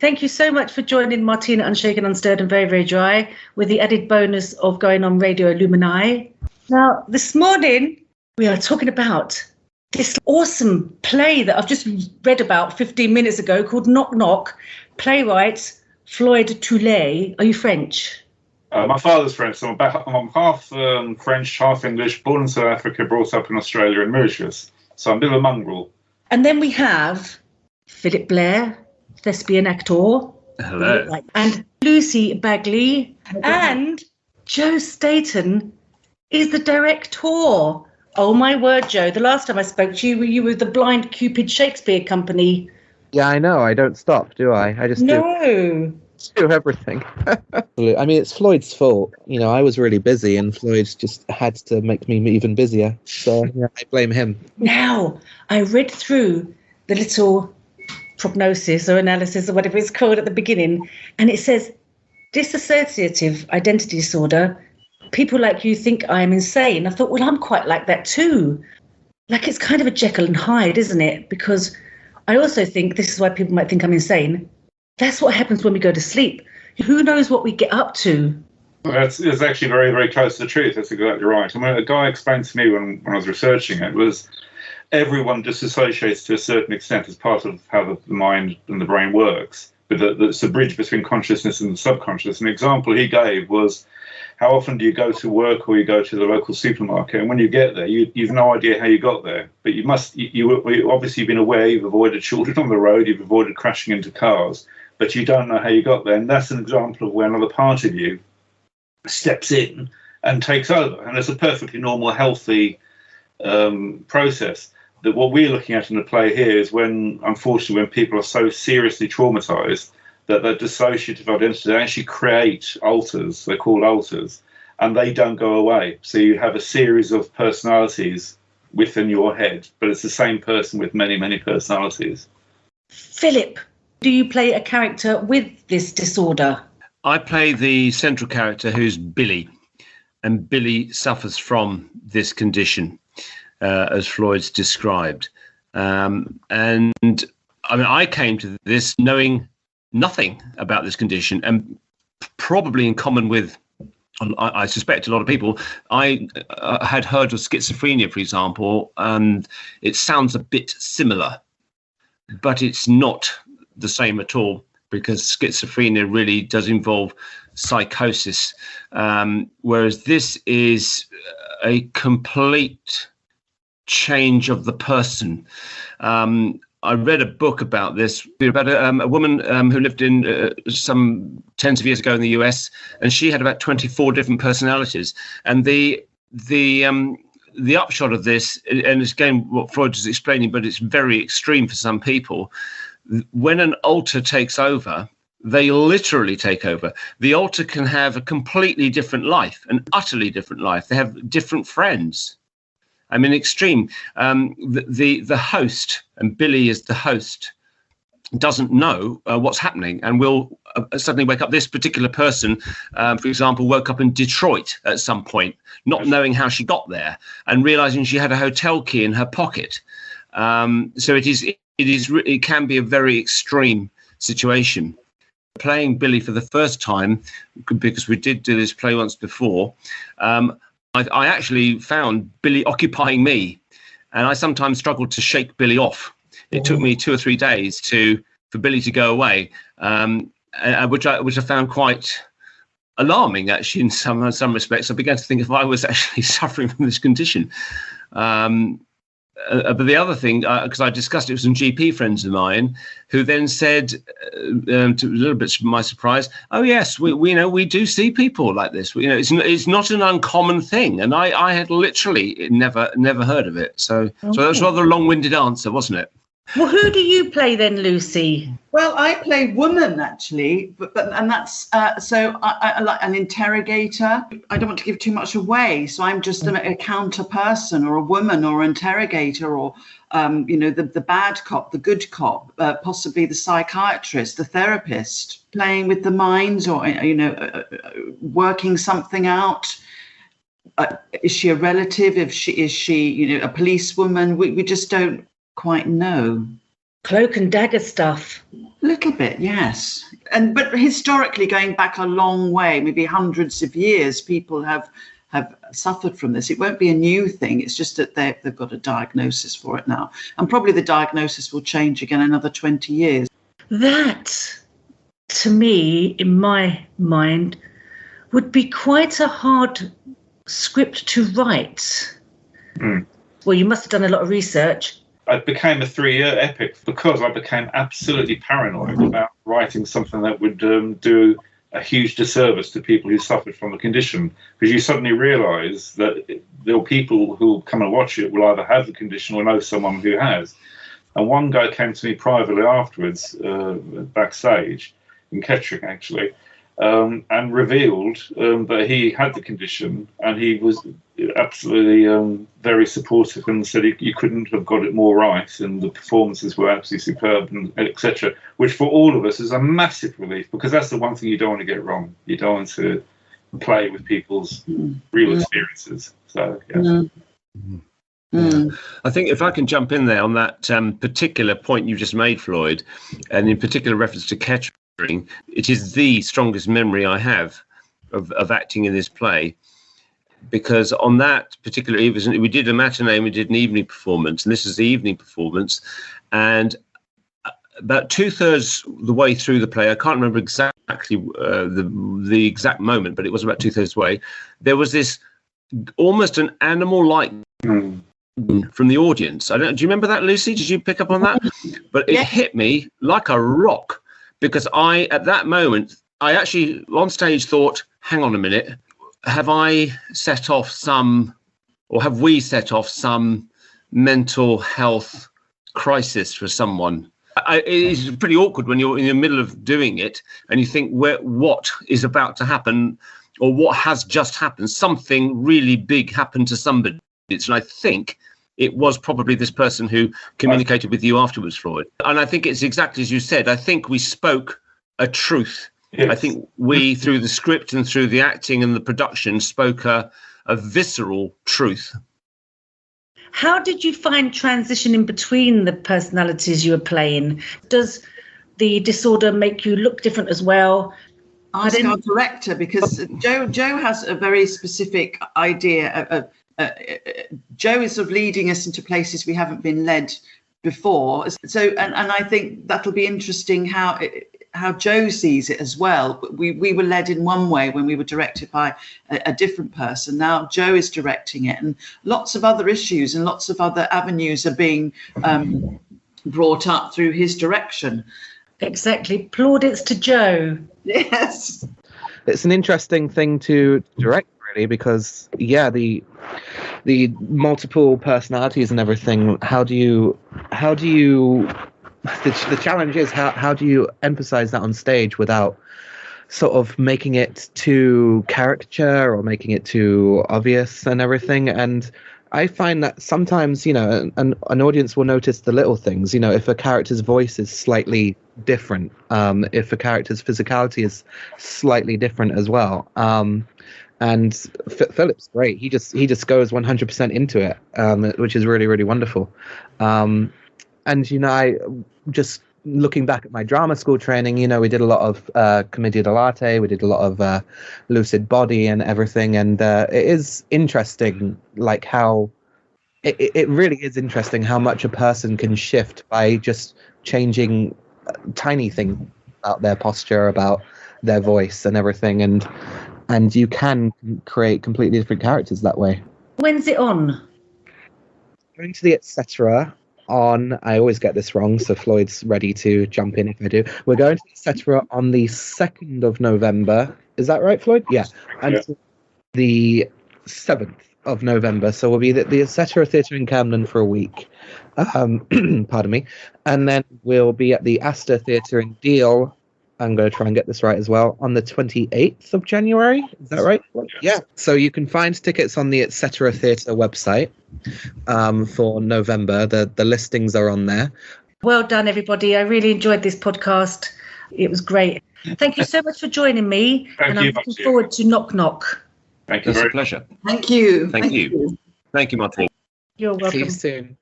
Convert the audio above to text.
Thank you so much for joining Martina Unshaken, Unstirred and Very, Very Dry with the added bonus of going on Radio Illumini. Now, this morning, we are talking about this awesome play that I've just read about 15 minutes ago called Knock Knock. Playwright Floyd. Are you French? My father's French, so I'm half French, half English, born in South Africa, brought up in Australia and Mauritius. So I'm a bit of a mongrel. And then we have Philip Blair, thespian actor. Hello. And Lucy Bagley. And Joe Staton is the director. Oh, my word, Joe. The last time I spoke to you, you were the Blind Cupid Shakespeare Company. Yeah, I know. I don't stop, do I? I just do everything. I mean, it's Floyd's fault. You know, I was really busy and Floyd just had to make me even busier. So, yeah, I blame him. Now, I read through the little prognosis or analysis or whatever it's called at the beginning, and it says, dissociative identity disorder, people like you think I am insane. I thought, well, I'm quite like that too. Like, it's kind of a Jekyll and Hyde, isn't it? Because I also think, this is why people might think I'm insane, that's what happens when we go to sleep. Who knows what we get up to? Well, it's actually very, very close to the truth. That's exactly right. I mean, a guy explained to me when I was researching it was everyone disassociates to a certain extent as part of how the mind and the brain works. But it's the bridge between consciousness and the subconscious. An example he gave was, how often do you go to work or you go to the local supermarket, and when you get there, you've no idea how you got there. But you obviously you've been aware, you've avoided children on the road, you've avoided crashing into cars, but you don't know how you got there. And that's an example of where another part of you steps in and takes over. And it's a perfectly normal, healthy process. That what we're looking at in the play here is unfortunately, when people are so seriously traumatized that their dissociative identity, they actually create alters, they're called alters, and they don't go away. So you have a series of personalities within your head, but it's the same person with many, many personalities. Philip, do you play a character with this disorder? I play the central character, who's Billy, and Billy suffers from this condition, as Floyd's described. And I mean, I came to this knowing nothing about this condition, and probably in common with, I suspect, a lot of people. I had heard of schizophrenia, for example, and it sounds a bit similar, but it's not the same at all, because schizophrenia really does involve psychosis, whereas this is a complete change of the person. I read a book about this, about a woman who lived in some tens of years ago in the US, and she had about 24 different personalities. And the upshot of this, and it's again what Freud was explaining, but it's very extreme for some people. When an alter takes over, they literally take over. The alter can have a completely different life, an utterly different life. They have different friends. I mean, extreme. The host, and Billy is the host, doesn't know what's happening, and will suddenly wake up. This particular person, for example, woke up in Detroit at some point, not knowing how she got there, and realizing she had a hotel key in her pocket. So it can be a very extreme situation. Playing Billy for the first time, because we did do this play once before, I actually found Billy occupying me, and I sometimes struggled to shake Billy off. It took me 2 or 3 days for Billy to go away, which I found quite alarming, actually, in some respects. I began to think if I was actually suffering from this condition. But the other thing, because I discussed it with some GP friends of mine, who then said, to a little bit to my surprise, "Oh yes, we do see people like this. It's not an uncommon thing." And I had literally never heard of it. So that was a rather long-winded answer, wasn't it? Well, who do you play then, Lucy? Well, I play woman, actually, and that's so I like an interrogator. I don't want to give too much away, so I'm just a counter person, or a woman, or interrogator, or the bad cop, the good cop, possibly the psychiatrist, the therapist, playing with the minds, or working something out. Is she a relative? Is she a policewoman? We just don't quite know. cloak and dagger stuff. A little bit, yes. But historically, going back a long way, maybe hundreds of years, people have suffered from this. It won't be a new thing. It's just that they've got a diagnosis for it now. And probably the diagnosis will change again another 20 years. That, to me, in my mind, would be quite a hard script to write. Well, you must have done a lot of research. It became a 3-year epic because I became absolutely paranoid about writing something that would do a huge disservice to people who suffered from the condition, because you suddenly realise that there are people who will come and watch it will either have the condition or know someone who has. And one guy came to me privately afterwards, backstage, in Kettering actually, and revealed that he had the condition, and he was absolutely very supportive and said you couldn't have got it more right, and the performances were absolutely superb, and etc. Which for all of us is a massive relief, because that's the one thing you don't want to get wrong. You don't want to play with people's real experiences. So yeah. Yeah. I think if I can jump in there on that particular point you just made, Floyd, and in particular reference to Kettering, it is the strongest memory I have of acting in this play, because on that particular evening we did a matinee and we did an evening performance, and this is the evening performance, and about 2/3 the way through the play, I can't remember exactly the exact moment, but it was about 2/3 way, there was this almost an animal-like from the audience. Do you remember that, Lucy? Did you pick up on that? But it hit me like a rock, because at that moment, I actually on stage thought, hang on a minute, have we set off some mental health crisis for someone? It's pretty awkward when you're in the middle of doing it and you think, what is about to happen, or what has just happened? Something really big happened to somebody. And I think it was probably this person who communicated with you afterwards, Floyd. And I think it's exactly as you said. I think we spoke a truth. Yes. I think we, through the script and through the acting and the production, spoke a visceral truth. How did you find transitioning between the personalities you were playing? Does the disorder make you look different as well? Ask our director, because Joe has a very specific idea. Joe is sort of leading us into places we haven't been led before. So, and I think that'll be interesting how Joe sees it as well. We were led in one way when we were directed by a different person. Now Joe is directing it, and lots of other issues and lots of other avenues are being brought up through his direction. Exactly. Plaudits to Joe. Yes. It's an interesting thing to direct, really, because the multiple personalities and everything. The challenge is how do you emphasize that on stage without sort of making it too caricature or making it too obvious and everything. And I find that sometimes, an audience will notice the little things. If a character's voice is slightly different, if a character's physicality is slightly different as well. And Philip's great. He just goes 100% into it, which is really, really wonderful. And I just looking back at my drama school training, we did a lot of commedia dell'arte, we did a lot of lucid body and everything, and it is interesting, like how it really is interesting how much a person can shift by just changing tiny things about their posture, about their voice and everything, and you can create completely different characters that way. When's it on? Going to the etc. on, I always get this wrong, so Floyd's ready to jump in if I do. We're going to the etc. on the 2nd of November. Is that right, Floyd? Yeah. And the 7th of November. So we'll be at the etc. Theatre in Camden for a week. Pardon me. And then we'll be at the Astor Theatre in Deal. I'm going to try and get this right as well, on the 28th of January. Is that right? Yeah. So you can find tickets on the Etc. Theatre website for November. The listings are on there. Well done, everybody. I really enjoyed this podcast. It was great. Thank you so much for joining me. I'm looking forward to Knock Knock. Thank you. It's a pleasure. Thank you. Thank you. Thank you, Martin. You're welcome. See you soon.